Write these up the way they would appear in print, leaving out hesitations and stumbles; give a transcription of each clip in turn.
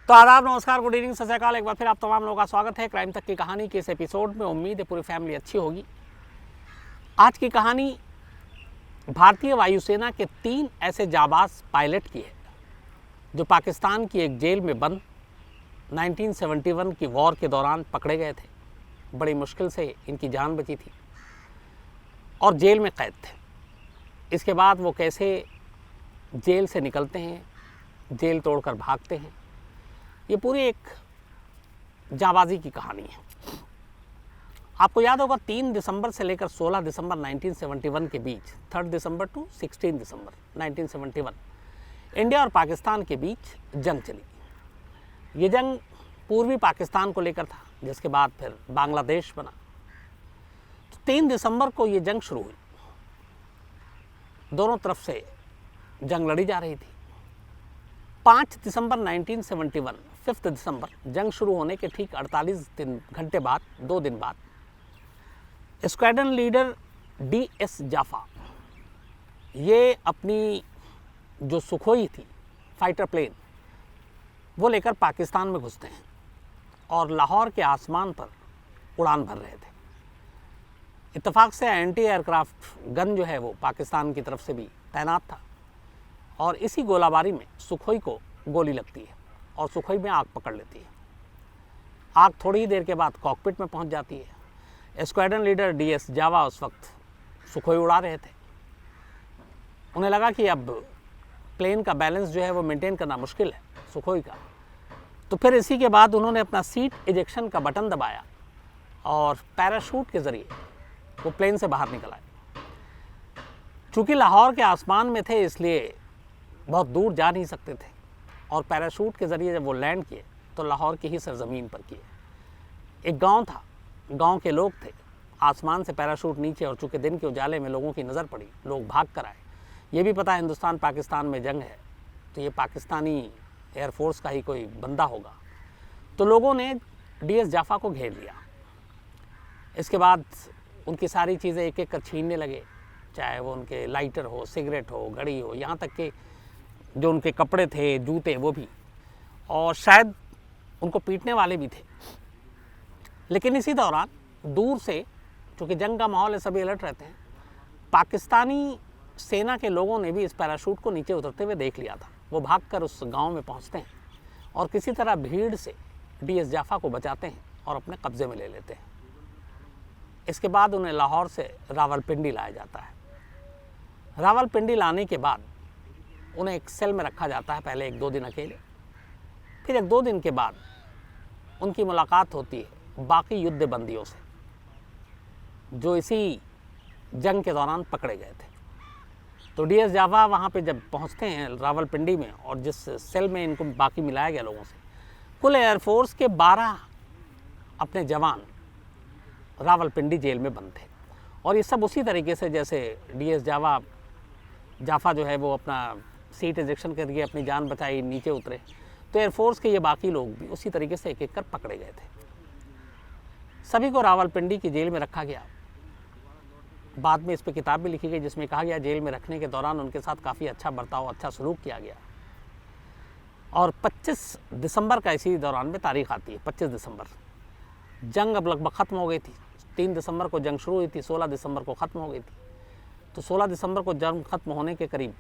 तो आदाब, नमस्कार, गुड इवनिंग, सत श्री अकाल। एक बार फिर आप तमाम लोगों का स्वागत है क्राइम तक की कहानी के इस एपिसोड में। उम्मीद है पूरी फैमिली अच्छी होगी। आज की कहानी भारतीय वायुसेना के 3 ऐसे जाबाज पायलट की है जो पाकिस्तान की एक जेल में बंद 1971 की वॉर के दौरान पकड़े गए थे। बड़ी मुश्किल से इनकी जान बची थी और जेल में कैद थे। इसके बाद वो कैसे जेल से निकलते हैं, जेल तोड़कर भागते हैं, ये पूरी एक जाबाजी की कहानी है। आपको याद होगा 3 दिसंबर से लेकर 16 दिसंबर 1971 के बीच, 3 दिसंबर टू 16 दिसंबर 1971 इंडिया और पाकिस्तान के बीच जंग चली। ये जंग पूर्वी पाकिस्तान को लेकर था, जिसके बाद फिर बांग्लादेश बना। तो 3 दिसंबर को ये जंग शुरू हुई। दोनों तरफ से जंग लड़ी जा रही थी। 5 दिसंबर 1971, 5 दिसंबर, जंग शुरू होने के ठीक 48 घंटे बाद, 2 दिन बाद, स्क्वाड्रन लीडर DS जाफा ये अपनी जो सुखोई थी, फाइटर प्लेन, वो लेकर पाकिस्तान में घुसते हैं और लाहौर के आसमान पर उड़ान भर रहे थे। इत्तेफाक से एंटी एयरक्राफ्ट गन जो है वो पाकिस्तान की तरफ से भी तैनात था और इसी गोलाबारी में सुखोई को गोली लगती है और सुखोई में आग पकड़ लेती है। आग थोड़ी ही देर के बाद कॉकपिट में पहुंच जाती है। स्क्वाड्रन लीडर DS जावा उस वक्त सुखोई उड़ा रहे थे। उन्हें लगा कि अब प्लेन का बैलेंस जो है वो मेंटेन करना मुश्किल है सुखोई का। तो फिर इसी के बाद उन्होंने अपना सीट इजेक्शन का बटन दबाया और पैराशूट के ज़रिए वो प्लेन से बाहर निकल आए। चूँकि लाहौर के आसमान में थे इसलिए बहुत दूर जा नहीं सकते थे और पैराशूट के ज़रिए जब वो लैंड किए तो लाहौर की ही सरजमीन पर किए। एक गांव था, गांव के लोग थे। आसमान से पैराशूट नीचे और चूँकि दिन के उजाले में लोगों की नज़र पड़ी, लोग भाग कर आए। ये भी पता है हिंदुस्तान पाकिस्तान में जंग है तो ये पाकिस्तानी एयरफोर्स का ही कोई बंदा होगा। तो लोगों ने DS जाफा को घेर लिया। इसके बाद उनकी सारी चीज़ें एक एक कर छीनने लगे, चाहे वो उनके लाइटर हो, सिगरेट हो, घड़ी हो, यहाँ तक कि जो उनके कपड़े थे, जूते, वो भी, और शायद उनको पीटने वाले भी थे। लेकिन इसी दौरान दूर से, चूँकि जंग का माहौल है, सभी अलर्ट रहते हैं, पाकिस्तानी सेना के लोगों ने भी इस पैराशूट को नीचे उतरते हुए देख लिया था। वो भागकर उस गांव में पहुंचते हैं और किसी तरह भीड़ से DS जाफा को बचाते हैं और अपने कब्जे में ले लेते हैं। इसके बाद उन्हें लाहौर से रावलपिंडी लाया जाता है। रावलपिंडी लाने के बाद उन्हें एक सेल में रखा जाता है, पहले 1-2 दिन अकेले। फिर 1-2 दिन के बाद उनकी मुलाकात होती है बाकी युद्ध बंदियों से जो इसी जंग के दौरान पकड़े गए थे। तो DS जावा वहाँ पे जब पहुँचते हैं रावलपिंडी में, और जिस सेल में इनको बाकी मिलाया गया लोगों से, कुल एयरफोर्स के 12 अपने जवान रावलपिंडी जेल में बंद थे। और ये सब उसी तरीके से जैसे DS जाफा जो है वो अपना सीट इजेक्शन करके अपनी जान बचाई, नीचे उतरे, तो एयरफोर्स के ये बाकी लोग भी उसी तरीके से एक एक कर पकड़े गए थे। सभी को रावलपिंडी की जेल में रखा गया। बाद में इस पर किताब भी लिखी गई जिसमें कहा गया जेल में रखने के दौरान उनके साथ काफ़ी अच्छा बर्ताव, अच्छा सलूक किया गया। और 25 दिसंबर का इसी दौरान में तारीख आती है, 25 दिसंबर। जंग अब लगभग ख़त्म हो गई थी। 3 दिसंबर को जंग शुरू हुई थी, 16 दिसंबर को ख़त्म हो गई थी। तो 16 दिसंबर को जंग ख़त्म होने के करीब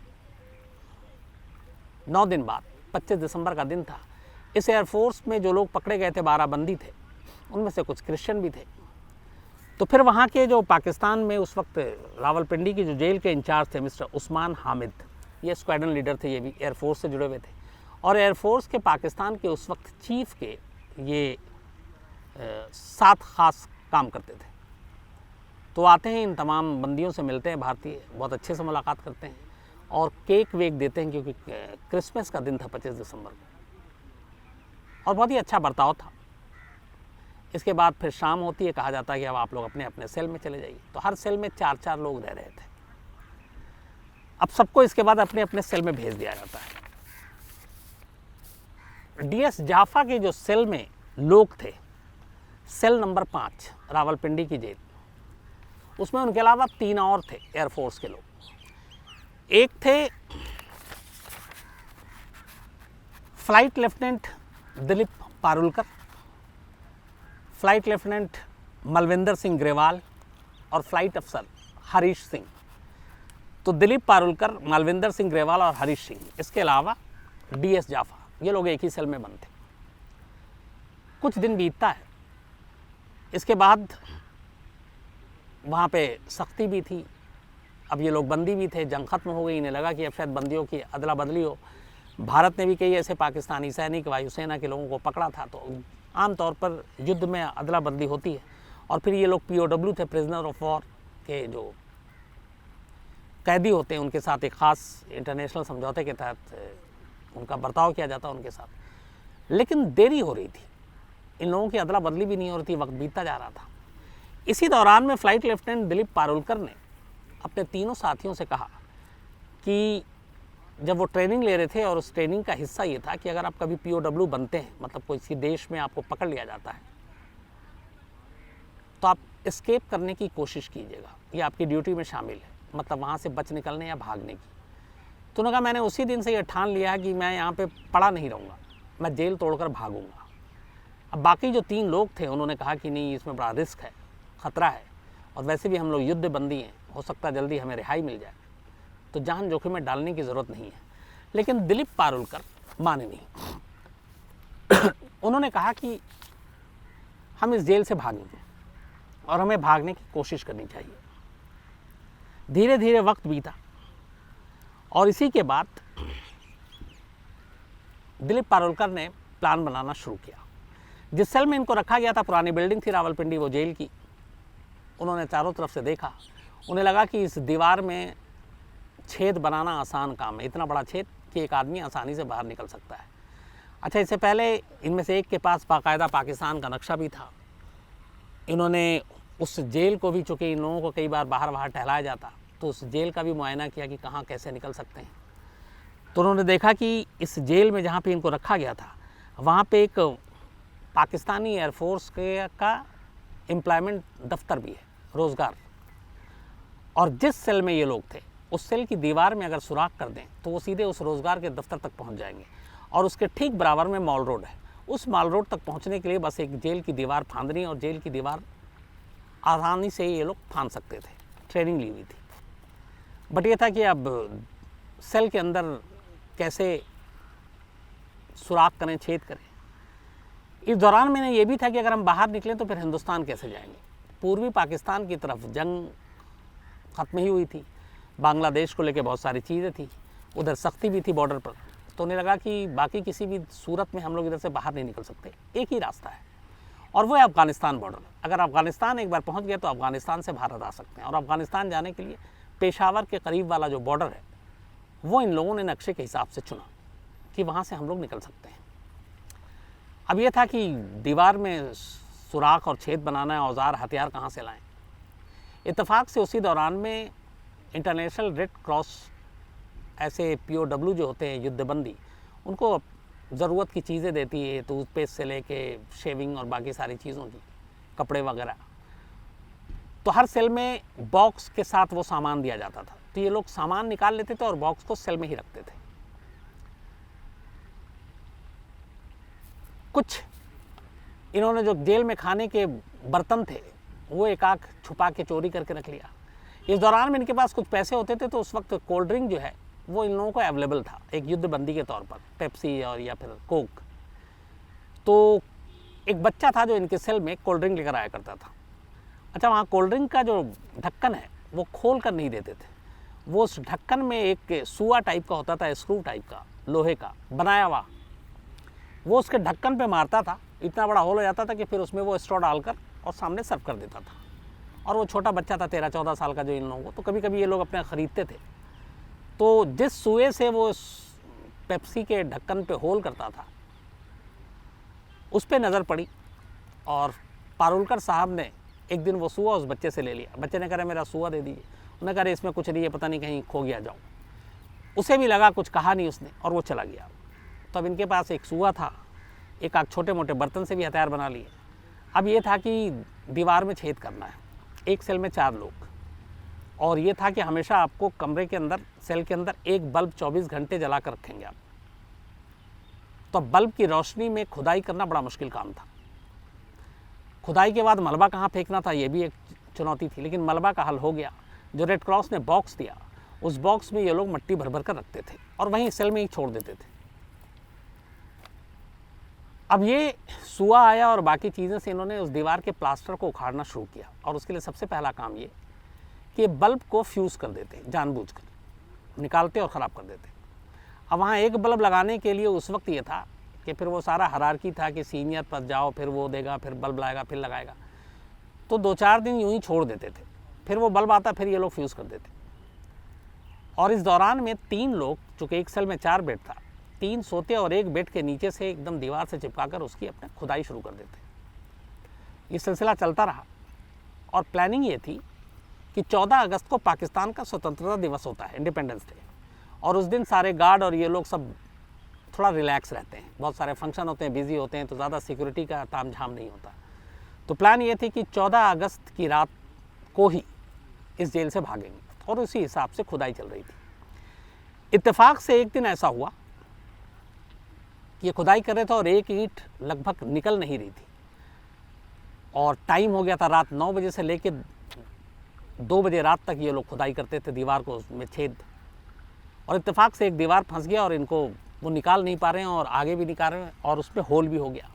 9 दिन बाद 25 दिसंबर का दिन था। इस एयरफोर्स में जो लोग पकड़े गए थे, 12 बंदी थे, उनमें से कुछ क्रिश्चियन भी थे। तो फिर वहाँ के जो पाकिस्तान में उस वक्त रावलपिंडी की जो जेल के इंचार्ज थे, मिस्टर उस्मान हामिद, ये स्क्वाड्रन लीडर थे, ये भी एयरफोर्स से जुड़े हुए थे और एयरफोर्स के पाकिस्तान के उस वक्त चीफ के ये साथ ख़ास काम करते थे। तो आते हैं, इन तमाम बंदियों से मिलते हैं भारतीय, बहुत अच्छे से मुलाकात करते हैं और केक वेक देते हैं, क्योंकि क्रिसमस का दिन था 25 दिसंबर को, और बहुत ही अच्छा बर्ताव था। इसके बाद फिर शाम होती है, कहा जाता है कि अब आप लोग अपने अपने सेल में चले जाइए। तो हर सेल में 4-4 लोग रह रहे थे। अब सबको इसके बाद अपने अपने सेल में भेज दिया जाता है। DS जाफा के जो सेल में लोग थे, सेल नंबर 5 रावलपिंडी की जेल, उसमें उनके अलावा 3 और थे एयरफोर्स के लोग। एक थे flight lieutenant Dilip Parulkar, flight lieutenant Malvinder Singh Grewal और फ्लाइट अफसर हरीश सिंह। तो दिलीप पारुलकर, मालविंदर सिंह ग्रेवाल और हरीश सिंह, इसके अलावा DS जाफा, ये लोग एक ही सेल में बंद थे। कुछ दिन बीतता है, इसके बाद वहाँ पे सख्ती भी थी, अब ये लोग बंदी भी थे, जंग खत्म हो गई, इन्हें लगा कि अब शायद बंदियों की अदला बदली हो। भारत ने भी कई ऐसे पाकिस्तानी सैनिक वायुसेना के लोगों को पकड़ा था, तो आमतौर पर युद्ध में अदला बदली होती है। और फिर ये लोग POW थे, प्रिजनर ऑफ वॉर के जो कैदी होते हैं, उनके साथ एक ख़ास इंटरनेशनल समझौते के तहत उनका बर्ताव किया जाता उनके साथ। लेकिन देरी हो रही थी, इन लोगों की अदला बदली भी नहीं हो रही थी, वक्त बीतता जा रहा था। इसी दौरान में फ्लाइट लेफ्टिनेंट दिलीप पारुलकर ने अपने तीनों साथियों से कहा कि जब वो ट्रेनिंग ले रहे थे, और उस ट्रेनिंग का हिस्सा ये था कि अगर आप कभी POW बनते हैं, मतलब किसी देश में आपको पकड़ लिया जाता है, तो आप एस्केप करने की कोशिश कीजिएगा, ये आपकी ड्यूटी में शामिल है, मतलब वहाँ से बच निकलने या भागने की। तो उन्होंने कहा मैंने उसी दिन से ये ठान लिया कि मैं यहाँ पे पड़ा नहीं रहूँगा, मैं जेल तोड़कर भागूंगा। अब बाकी जो 3 लोग थे, उन्होंने कहा कि नहीं, इसमें बड़ा रिस्क है, ख़तरा है, और वैसे भी हम लोग युद्ध बंदी हैं, हो सकता है जल्दी हमें रिहाई मिल जाए, तो जान जोखिम में डालने की ज़रूरत नहीं है। लेकिन दिलीप पारुलकर माने नहीं। उन्होंने कहा कि हम इस जेल से भागेंगे और हमें भागने की कोशिश करनी चाहिए। धीरे धीरे वक्त बीता, और इसी के बाद दिलीप पारुलकर ने प्लान बनाना शुरू किया। जिस सेल में इनको रखा गया था, पुरानी बिल्डिंग थी रावलपिंडी, वो जेल की, उन्होंने चारों तरफ से देखा। उन्हें लगा कि इस दीवार में छेद बनाना आसान काम है, इतना बड़ा छेद कि एक आदमी आसानी से बाहर निकल सकता है। अच्छा, इससे पहले इनमें से एक के पास बाकायदा पाकिस्तान का नक्शा भी था। इन्होंने उस जेल को भी, चूँकि इन लोगों को कई बार बाहर टहलाया जाता, तो उस जेल का भी मुआयना किया कि कहाँ कैसे निकल सकते हैं। तो उन्होंने देखा कि इस जेल में जहाँ पे इनको रखा गया था, वहाँ पे एक पाकिस्तानी एयरफोर्स का एम्प्लॉयमेंट दफ्तर भी है, रोज़गार। और जिस सेल में ये लोग थे, उस सेल की दीवार में अगर सुराख कर दें तो वो सीधे उस रोज़गार के दफ्तर तक पहुंच जाएंगे, और उसके ठीक बराबर में मॉल रोड है। उस मॉल रोड तक पहुंचने के लिए बस एक जेल की दीवार फांदनी, और जेल की दीवार आसानी से ये लोग फांद सकते थे, ट्रेनिंग ली हुई थी। बट ये था कि अब सेल के अंदर कैसे सुराख करें, छेद करें। इस दौरान मैंने ये भी था कि अगर हम बाहर निकलें तो फिर हिंदुस्तान कैसे जाएंगे। पूर्वी पाकिस्तान की तरफ जंग ख़त्म ही हुई थी, बांग्लादेश को लेकर बहुत सारी चीज़ें थी, उधर सख्ती भी थी बॉर्डर पर। तो उन्हें लगा कि बाकी किसी भी सूरत में हम लोग इधर से बाहर नहीं निकल सकते, एक ही रास्ता है, और वो है अफ़गानिस्तान बॉर्डर। अगर अफ़गानिस्तान एक बार पहुंच गए तो अफ़गानिस्तान से भारत आ सकते हैं। और अफ़गानिस्तान जाने के लिए पेशावर के करीब वाला जो बॉर्डर है, वो इन लोगों ने नक्शे के हिसाब से चुना कि वहाँ से हम लोग निकल सकते हैं। अब ये था कि दीवार में सुराख और छेद बनाना है, औजार हथियार कहाँ से लाएं। इत्तेफाक से उसी दौरान में इंटरनेशनल रेड क्रॉस ऐसे POW जो होते हैं युद्धबंदी, उनको ज़रूरत की चीज़ें देती है, टूथपेस्ट से लेके शेविंग और बाकी सारी चीज़ों की, कपड़े वगैरह। तो हर सेल में बॉक्स के साथ वो सामान दिया जाता था, तो ये लोग सामान निकाल लेते थे और बॉक्स को सेल में ही रखते थे। कुछ इन्होंने जो जेल में खाने के बर्तन थे, वो एक आख छुपा के चोरी करके रख लिया। इस दौरान में इनके पास कुछ पैसे होते थे, तो उस वक्त कोल्ड ड्रिंक जो है वो इन लोगों को अवेलेबल था एक युद्धबंदी के तौर पर, पेप्सी और या फिर कोक। तो एक बच्चा था जो इनके सेल में कोल्ड ड्रिंक लेकर आया करता था। अच्छा, वहाँ कोल्ड ड्रिंक का जो ढक्कन है वो खोल कर नहीं देते थे, वो उस ढक्कन में एक सुआ टाइप का होता था, स्क्रू टाइप का, लोहे का बनाया हुआ, वो उसके ढक्कन पे मारता था, इतना बड़ा होल हो जाता था कि फिर उसमें वो स्ट्रॉ डालकर और सामने सर्व कर देता था। और वो छोटा बच्चा था 13-14 साल का जो इन लोगों को, तो कभी कभी ये लोग अपने ख़रीदते थे। तो जिस सुए से वो पेप्सी के ढक्कन पे होल करता था, उस पर नज़र पड़ी, और पारुलकर साहब ने एक दिन वो सुआ उस बच्चे से ले लिया। बच्चे ने कहा मेरा सुआ दे दीजिए। उन्होंने कहा इसमें कुछ नहीं है, पता नहीं कहीं खो गया, जाओ। उसे भी लगा, कुछ कहा नहीं उसने, और वो चला गया। तो अब इनके पास एक सुआ था, एक आध छोटे मोटे बर्तन से भी हथियार बना लिए। अब ये था कि दीवार में छेद करना है, एक सेल में 4 लोग, और ये था कि हमेशा आपको कमरे के अंदर, सेल के अंदर एक बल्ब 24 घंटे जला कर रखेंगे आप। तो बल्ब की रोशनी में खुदाई करना बड़ा मुश्किल काम था। खुदाई के बाद मलबा कहाँ फेंकना था ये भी एक चुनौती थी, लेकिन मलबा का हल हो गया। जो रेड क्रॉस ने बॉक्स दिया, उस बॉक्स में ये लोग मिट्टी भर भर कर रखते थे और वहीं सेल में ही छोड़ देते थे। अब ये सुआ आया और बाकी चीज़ें से इन्होंने उस दीवार के प्लास्टर को उखाड़ना शुरू किया, और उसके लिए सबसे पहला काम ये कि बल्ब को फ्यूज़ कर देते, जानबूझकर निकालते और ख़राब कर देते। अब वहाँ एक बल्ब लगाने के लिए उस वक्त ये था कि फिर वो सारा हायरार्की था कि सीनियर पर जाओ, फिर वो देगा, फिर बल्ब लाएगा, फिर लगाएगा, तो 2-4 दिन यूं ही छोड़ देते थे। फिर वो बल्ब आता, फिर ये लोग फ्यूज़ कर देते। और इस दौरान में 3 लोग, चूँकि एक सेल में 4 बेड था, 3 सोते और एक बेड के नीचे से एकदम दीवार से चिपकाकर उसकी अपने खुदाई शुरू कर देते। ये सिलसिला चलता रहा और प्लानिंग ये थी कि 14 अगस्त को पाकिस्तान का स्वतंत्रता दिवस होता है, इंडिपेंडेंस डे, और उस दिन सारे गार्ड और ये लोग सब थोड़ा रिलैक्स रहते हैं, बहुत सारे फंक्शन होते हैं, बिजी होते हैं, तो ज़्यादा सिक्योरिटी का तामझाम नहीं होता। तो प्लान ये थी कि 14 अगस्त की रात को ही इस जेल से भागेंगे, और उसी हिसाब से खुदाई चल रही थी। इत्तेफाक से एक दिन ऐसा हुआ कि ये खुदाई कर रहे थे और एक ईंट लगभग निकल नहीं रही थी, और टाइम हो गया था रात 9 बजे से लेके 2 बजे रात तक ये लोग खुदाई करते थे, दीवार को उसमें छेद, और इत्तेफाक से एक दीवार फंस गया और इनको वो निकाल नहीं पा रहे हैं और आगे भी निकाल रहे हैं, और उसमें होल भी हो गया।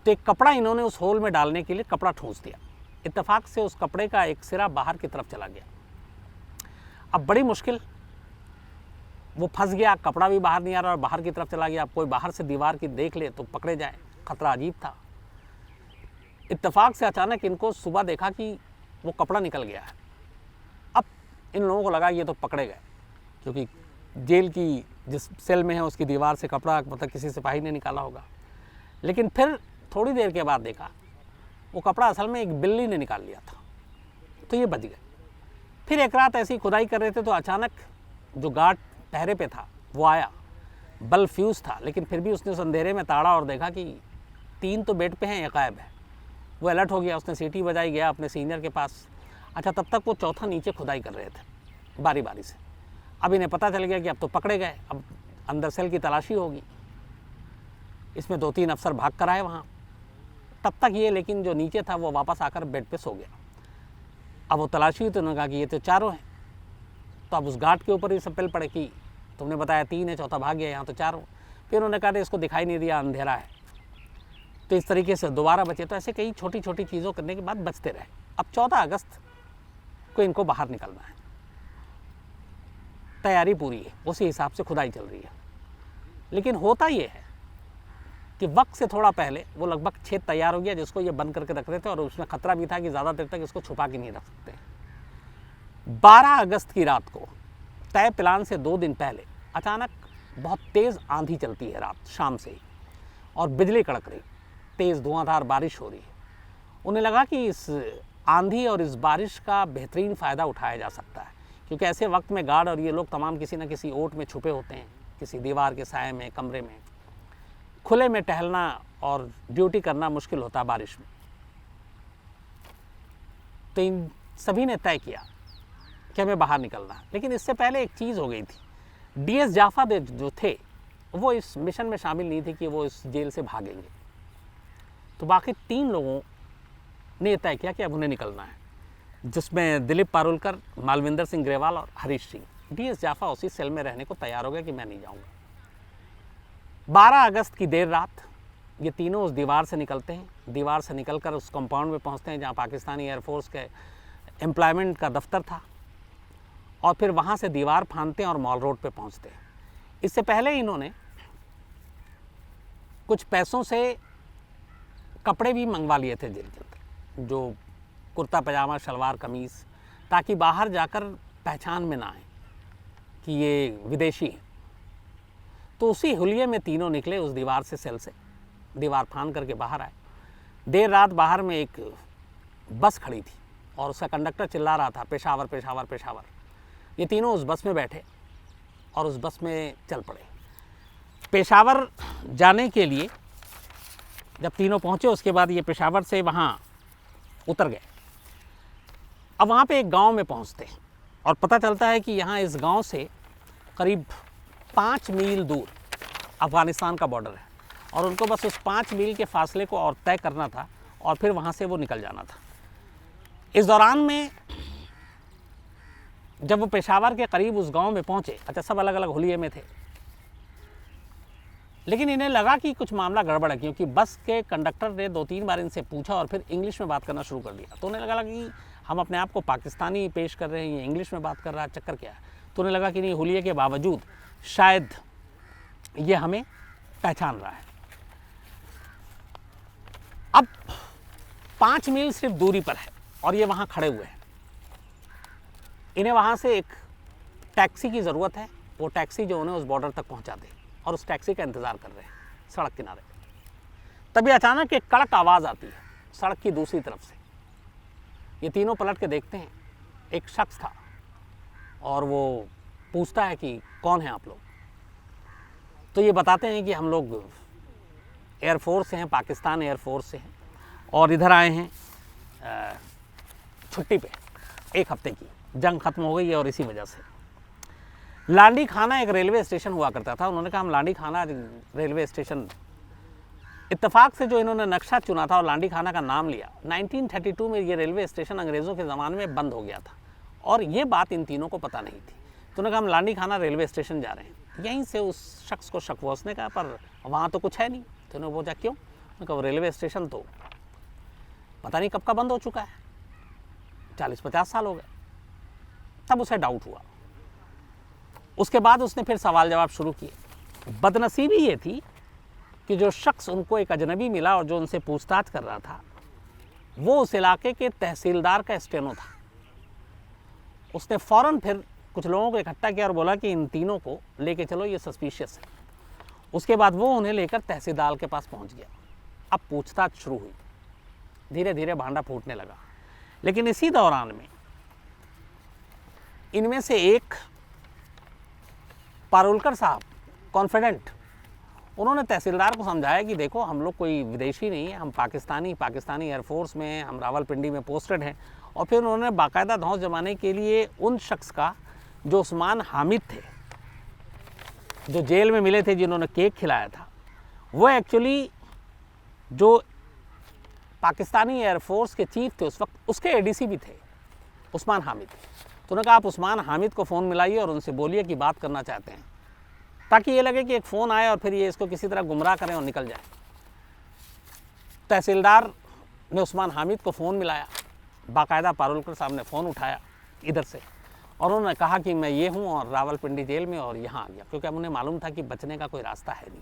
तो एक कपड़ा इन्होंने उस होल में डालने के लिए कपड़ा ठूंस दिया। इत्तेफाक से उस कपड़े का एक सिरा बाहर की तरफ चला गया। अब बड़ी मुश्किल, वो फंस गया, कपड़ा भी बाहर नहीं आ रहा और बाहर की तरफ चला गया। अब कोई बाहर से दीवार की देख ले तो पकड़े जाए, खतरा अजीब था। इत्तेफाक से अचानक इनको सुबह देखा कि वो कपड़ा निकल गया है। अब इन लोगों को लगा ये तो पकड़े गए, क्योंकि जेल की जिस सेल में है उसकी दीवार से कपड़ा मतलब किसी सिपाही ने निकाला होगा। लेकिन फिर थोड़ी देर के बाद देखा वो कपड़ा असल में एक बिल्ली ने निकाल लिया था, तो ये बच गए। फिर एक रात ऐसी खुदाई कर रहे थे तो अचानक जो गार्ड पहरे पे था वो आया, बल्ब फ्यूज़ था, लेकिन फिर भी उसने उस अंधेरे में ताड़ा और देखा कि 3 तो बेड पे हैं, एक गायब है। वो अलर्ट हो गया, उसने सीटी बजाई, गया अपने सीनियर के पास। अच्छा, तब तक वो चौथा नीचे खुदाई कर रहे थे बारी बारी से। अब इन्हें पता चल गया कि अब तो पकड़े गए, अब अंदर सेल की तलाशी होगी। इसमें 2-3 अफसर भाग कर आए वहाँ, तब तक ये, लेकिन जो नीचे था वो वापस आकर बेड पे सो गया। अब वो तलाशी हुई तो उन्होंने कहा कि ये तो 4 हैं। तो अब उस गार्ड के ऊपर ही सब पेल पड़े कि तुमने बताया 3 है, चौथा भाग गया, यहाँ तो 4 हो। फिर उन्होंने कहा इसको दिखाई नहीं दिया, अंधेरा है। तो इस तरीके से दोबारा बचे। तो ऐसे कई छोटी छोटी चीज़ों करने के बाद बचते रहे। अब 14 अगस्त को इनको बाहर निकलना है, तैयारी पूरी है, उसी हिसाब से खुदाई चल रही है। लेकिन होता ये है कि वक्त से थोड़ा पहले वो लगभग छेद तैयार हो गया, जिसको ये बंद करके रख रहे थे, और उसमें खतरा भी था कि ज़्यादा देर तक इसको छुपा के नहीं रख सकते। 12 अगस्त की रात को तय प्लान से 2 दिन पहले अचानक बहुत तेज़ आंधी चलती है रात शाम से ही, और बिजली कड़क रही, तेज़ धुआंधार बारिश हो रही है। उन्हें लगा कि इस आंधी और इस बारिश का बेहतरीन फ़ायदा उठाया जा सकता है, क्योंकि ऐसे वक्त में गार्ड और ये लोग तमाम किसी न किसी ओट में छुपे होते हैं, किसी दीवार के साए में, कमरे में। खुले में टहलना और ड्यूटी करना मुश्किल होता है बारिश में। तो इन सभी ने तय किया कि हमें बाहर निकलना है। लेकिन इससे पहले एक चीज़ हो गई थी। DS जाफा जो थे वो इस मिशन में शामिल नहीं थे कि वो इस जेल से भागेंगे। तो बाकी 3 लोगों ने तय किया कि अब उन्हें निकलना है, जिसमें दिलीप पारुलकर, मालविंदर सिंह ग्रेवाल और हरीश सिंह। DS जाफा उसी सेल में रहने को तैयार हो गया कि मैं नहीं जाऊंगा। 12 अगस्त की देर रात ये तीनों उस दीवार से निकलते हैं। दीवार से निकलकर उस कंपाउंड में पहुंचते हैं जहां पाकिस्तानी एयरफोर्स के एम्प्लॉयमेंट का दफ्तर था, और फिर वहां से दीवार फांदते हैं और मॉल रोड पे पहुंचते हैं। इससे पहले इन्होंने कुछ पैसों से कपड़े भी मंगवा लिए थे जेल के अंदर, जो कुर्ता पजामा, शलवार कमीज़, ताकि बाहर जाकर पहचान में ना आए कि ये विदेशी हैं। तो उसी हुलिये में तीनों निकले उस दीवार से, सेल से दीवार फांद करके बाहर आए। देर रात बाहर में एक बस खड़ी थी और उसका कंडक्टर चिल्ला रहा था, पेशावर पेशावर पेशावर। ये तीनों उस बस में बैठे और उस बस में चल पड़े। पेशावर जाने के लिए जब तीनों पहुँचे, उसके बाद ये पेशावर से वहाँ उतर गए। अब वहाँ पे एक गांव में पहुँचते हैं और पता चलता है कि यहाँ इस गांव से करीब 5 मील दूर अफ़गानिस्तान का बॉर्डर है, और उनको बस उस 5 मील के फासले को और तय करना था और फिर वहाँ से वो निकल जाना था। इस दौरान में जब वो पेशावर के करीब उस गांव में पहुँचे, अच्छा सब अलग अलग हुलिये में थे, लेकिन इन्हें लगा कि कुछ मामला गड़बड़ है, क्योंकि बस के कंडक्टर ने 2-3 बार इनसे पूछा और फिर इंग्लिश में बात करना शुरू कर दिया। तो उन्हें लगा कि हम अपने आप को पाकिस्तानी पेश कर रहे हैं, ये इंग्लिश में बात कर रहा है, चक्कर क्या है। तो उन्हें लगा कि नहीं, हुलिये के बावजूद शायद ये हमें पहचान रहा है। अब 5 मील सिर्फ दूरी पर है और ये वहाँ खड़े हुए हैं। इन्हें वहाँ से एक टैक्सी की ज़रूरत है, वो टैक्सी जो उन्हें उस बॉर्डर तक पहुँचा दे, और उस टैक्सी का इंतज़ार कर रहे हैं सड़क किनारे। तभी अचानक एक कड़क आवाज़ आती है सड़क की दूसरी तरफ से। ये तीनों पलट के देखते हैं, एक शख्स था और वो पूछता है कि कौन है आप लोग। तो ये बताते हैं कि हम लोग एयरफोर्स से हैं, पाकिस्तान एयरफोर्स से हैं, और इधर आए हैं छुट्टी पे 1 हफ्ते की, जंग ख़त्म हो गई है और इसी वजह से। लांडी खाना एक रेलवे स्टेशन हुआ करता था। उन्होंने कहा हम लांडी खाना रेलवे स्टेशन, इत्तेफाक से जो इन्होंने नक्शा चुना था और लांडी खाना का नाम लिया, 1932 में ये रेलवे स्टेशन अंग्रेज़ों के ज़माने में बंद हो गया था और ये बात इन तीनों को पता नहीं थी। तो उन्होंने कहा हम लांडी खाना रेलवे स्टेशन जा रहे हैं। यहीं से उस शख्स को शक हुआ, उसने कहा पर वहाँ तो कुछ है नहीं। तो उन्होंने पूछा क्यों? उन्होंने कहा रेलवे स्टेशन तो पता नहीं कब का बंद हो चुका है, 40-50 साल हो गए। तब उसे डाउट हुआ। उसके बाद उसने फिर सवाल जवाब शुरू किए। बदनसीबी ये थी कि जो शख्स उनको एक अजनबी मिला और जो उनसे पूछताछ कर रहा था, वो उस इलाके के तहसीलदार का स्टेनो था। उसने फ़ौरन फिर कुछ लोगों को इकट्ठा किया और बोला कि इन तीनों को लेके चलो, ये सस्पिशियस है। उसके बाद वो उन्हें लेकर तहसीलदार के पास पहुंच गया। अब पूछताछ शुरू हुई, धीरे धीरे भांडा फूटने लगा। लेकिन इसी दौरान में इनमें से एक पारुलकर साहब, कॉन्फिडेंट, उन्होंने तहसीलदार को समझाया कि देखो हम लोग कोई विदेशी नहीं है, हम पाकिस्तानी एयरफोर्स में हैं, हम रावलपिंडी में पोस्टेड हैं। और फिर उन्होंने बाकायदा धौंस जमाने के लिए उन शख्स का जो उस्मान हामिद थे, जो जेल में मिले थे, जिन्होंने केक खिलाया था, वो एक्चुअली जो पाकिस्तानी एयरफोर्स के चीफ थे उस वक्त, उसके एडीसी भी थे, उस्मान हामिद। तो उन्होंने कहा आप उस्मान हामिद को फ़ोन मिलाइए और उनसे बोलिए कि बात करना चाहते हैं, ताकि ये लगे कि एक फ़ोन आए और फिर ये इसको किसी तरह गुमराह करें और निकल जाए। तहसीलदार ने उस्मान हामिद को फ़ोन मिलाया, बाकायदा पारुलकर साहब ने फ़ोन उठाया इधर से, और उन्होंने कहा कि मैं ये हूँ और रावलपिंडी जेल में और यहाँ आ गया, क्योंकि अब उन्हें मालूम था कि बचने का कोई रास्ता है नहीं।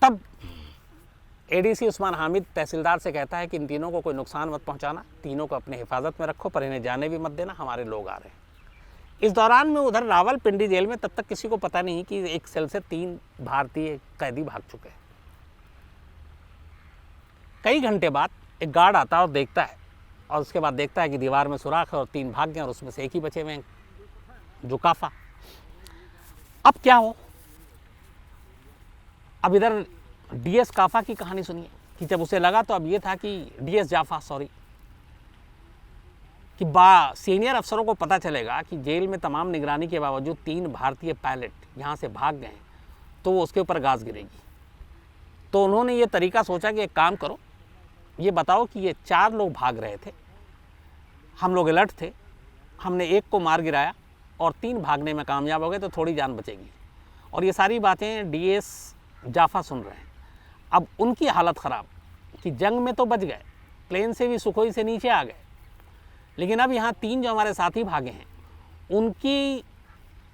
तब एडीसी उस्मान हामिद तहसीलदार से कहता है कि इन तीनों को कोई नुकसान मत पहुँचाना, तीनों को अपने हिफाजत में रखो, पर इन्हें जाने भी मत देना, हमारे लोग आ रहे हैं। इस दौरान में उधर रावलपिंडी जेल में तब तक किसी को पता नहीं कि एक सेल से 3 भारतीय कैदी भाग चुके हैं। कई घंटे बाद एक गार्ड आता है और देखता है, और उसके बाद देखता है कि दीवार में सुराख है और 3 भाग गए और उसमें से एक ही बचे हुए हैं, जो काफा। अब क्या हो? अब इधर डीएस काफा की कहानी सुनिए कि जब उसे लगा, तो अब ये था कि डीएस जाफा, कि सीनियर अफसरों को पता चलेगा कि जेल में तमाम निगरानी के बावजूद 3 भारतीय पायलट यहाँ से भाग गए हैं, तो वो उसके ऊपर गाज गिरेगी। तो उन्होंने ये तरीका सोचा कि एक काम करो, ये बताओ कि ये 4 लोग भाग रहे थे, हम लोग अलर्ट थे, हमने एक को मार गिराया और 3 भागने में कामयाब हो गए, तो थोड़ी जान बचेगी। और ये सारी बातें डीएस जाफा सुन रहे हैं। अब उनकी हालत ख़राब कि जंग में तो बच गए, प्लेन से भी सुखोई से नीचे आ गए, लेकिन अब यहाँ 3 जो हमारे साथी भागे हैं, उनकी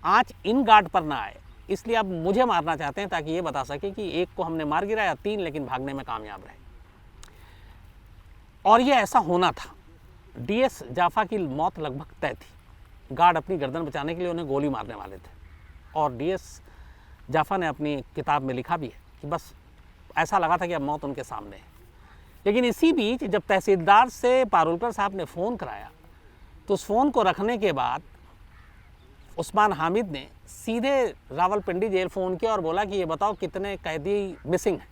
आँच इन गार्ड पर ना आए, इसलिए अब मुझे मारना चाहते हैं ताकि ये बता सके कि एक को हमने मार गिराया, 3 लेकिन भागने में कामयाब रहे। और ये ऐसा होना था। डीएस जाफा की मौत लगभग तय थी। गार्ड अपनी गर्दन बचाने के लिए उन्हें गोली मारने वाले थे, और डीएस जाफा ने अपनी किताब में लिखा भी है कि बस ऐसा लगा था कि अब मौत उनके सामने है। लेकिन इसी बीच जब तहसीलदार से पारुलकर साहब ने फ़ोन कराया, तो उस फ़ोन को रखने के बाद उस्मान हामिद ने सीधे रावलपिंडी जेल फ़ोन किया और बोला कि ये बताओ कितने कैदी मिसिंग हैं।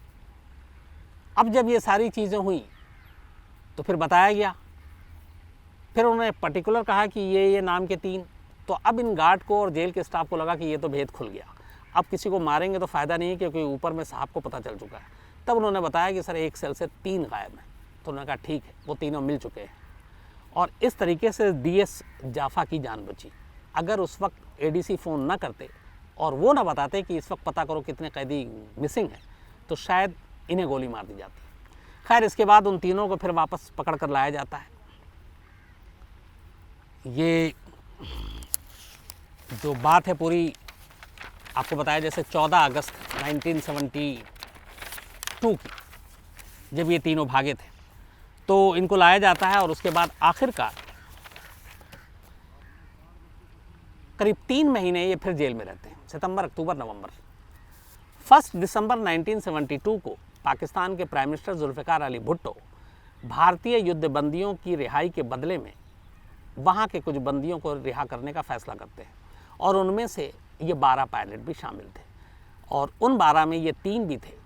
अब जब ये सारी चीज़ें हुई तो फिर बताया गया, फिर उन्होंने पर्टिकुलर कहा कि ये नाम के 3। तो अब इन गार्ड को और जेल के स्टाफ को लगा कि ये तो भेद खुल गया। अब किसी को मारेंगे तो फ़ायदा नहीं है क्योंकि ऊपर में साहब को पता चल चुका है। तब उन्होंने बताया कि सर एक सेल से 3 गायब हैं। तो उन्होंने कहा ठीक है, वो तीनों मिल चुके हैं। और इस तरीके से DS जाफ़ा की जान बची। अगर उस वक्त ADC फ़ोन ना करते और वो ना बताते कि इस वक्त पता करो कितने कैदी मिसिंग हैं, तो शायद इन्हें गोली मार दी जाती। खैर, इसके बाद उन तीनों को फिर वापस पकड़ कर लाया जाता है। ये जो बात है पूरी आपको बताया, जैसे 14 अगस्त 1972 की जब ये तीनों भागे थे, तो इनको लाया जाता है और उसके बाद आखिरकार करीब 3 महीने ये फिर जेल में रहते हैं, सितंबर, अक्टूबर, नवंबर। 1 दिसंबर 1972 को पाकिस्तान के प्राइम मिनिस्टर जुल्फ़िकार अली भुट्टो भारतीय युद्धबंदियों की रिहाई के बदले में वहाँ के कुछ बंदियों को रिहा करने का फैसला करते हैं और उनमें से ये 12 पायलट भी शामिल थे। और उन 12 में ये 3 भी थे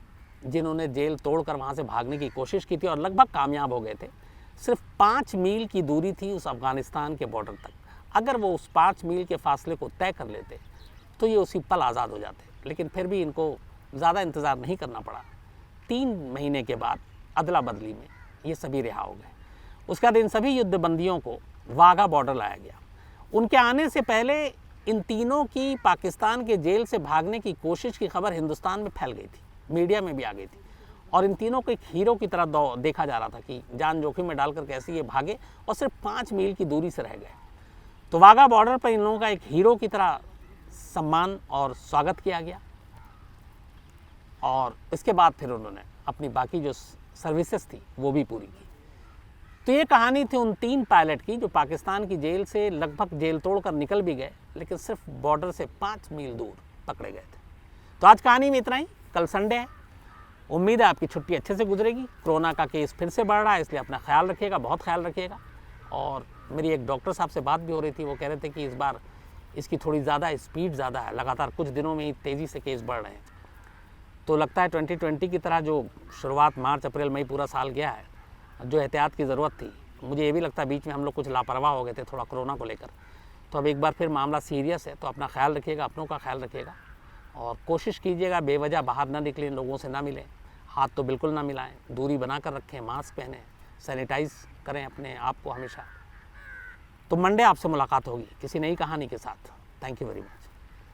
जिन्होंने जेल तोड़कर वहाँ से भागने की कोशिश की थी और लगभग कामयाब हो गए थे। सिर्फ 5 मील की दूरी थी उस अफ़गानिस्तान के बॉर्डर तक। अगर वो उस 5 मील के फासले को तय कर लेते तो ये उसी पल आज़ाद हो जाते, लेकिन फिर भी इनको ज़्यादा इंतज़ार नहीं करना पड़ा। 3 महीने के बाद अदला बदली में ये सभी रिहा हो गए। उसके बाद इन सभी युद्धबंदियों को वाघा बॉर्डर लाया गया। उनके आने से पहले इन तीनों की पाकिस्तान के जेल से भागने की कोशिश की खबर हिंदुस्तान में फैल गई थी, मीडिया में भी आ गई थी और इन तीनों को एक हीरो की तरह देखा जा रहा था कि जान जोखिम में डालकर कैसे ये भागे और सिर्फ 5 मील की दूरी से रह गए। तो वाघा बॉर्डर पर इन लोगों का एक हीरो की तरह सम्मान और स्वागत किया गया और इसके बाद फिर उन्होंने अपनी बाकी जो सर्विसेज थी वो भी पूरी की। तो ये कहानी थी उन 3 पायलट की जो पाकिस्तान की जेल से लगभग जेल तोड़कर निकल भी गए, लेकिन सिर्फ बॉर्डर से 5 मील दूर पकड़े गए थे। तो आज कहानी में इतना ही। कल संडे है, उम्मीद है आपकी छुट्टी अच्छे से गुजरेगी। कोरोना का केस फिर से बढ़ रहा है, इसलिए अपना ख्याल रखिएगा, बहुत ख्याल रखिएगा। और मेरी एक डॉक्टर साहब से बात भी हो रही थी, वो कह रहे थे कि इस बार इसकी थोड़ी ज़्यादा स्पीड ज़्यादा है, लगातार कुछ दिनों में ही तेज़ी से केस बढ़ रहे हैं। तो लगता है 2020 की तरह जो शुरुआत मार्च, अप्रैल, मई पूरा साल गया है, जो एहतियात की ज़रूरत थी, मुझे ये भी लगता है बीच में हम लोग कुछ लापरवाह हो गए थे थोड़ा कोरोना को लेकर। तो अब एक बार फिर मामला सीरियस है, तो अपना ख्याल रखिएगा, अपनों का ख्याल रखिएगा और कोशिश कीजिएगा बेवजह बाहर ना निकलें, लोगों से ना मिलें, हाथ तो बिल्कुल ना मिलाएं, दूरी बना कर रखें, मास्क पहनें, सैनिटाइज करें अपने आप को हमेशा। तो मंडे आपसे मुलाकात होगी किसी नई कहानी के साथ। Thank you very much.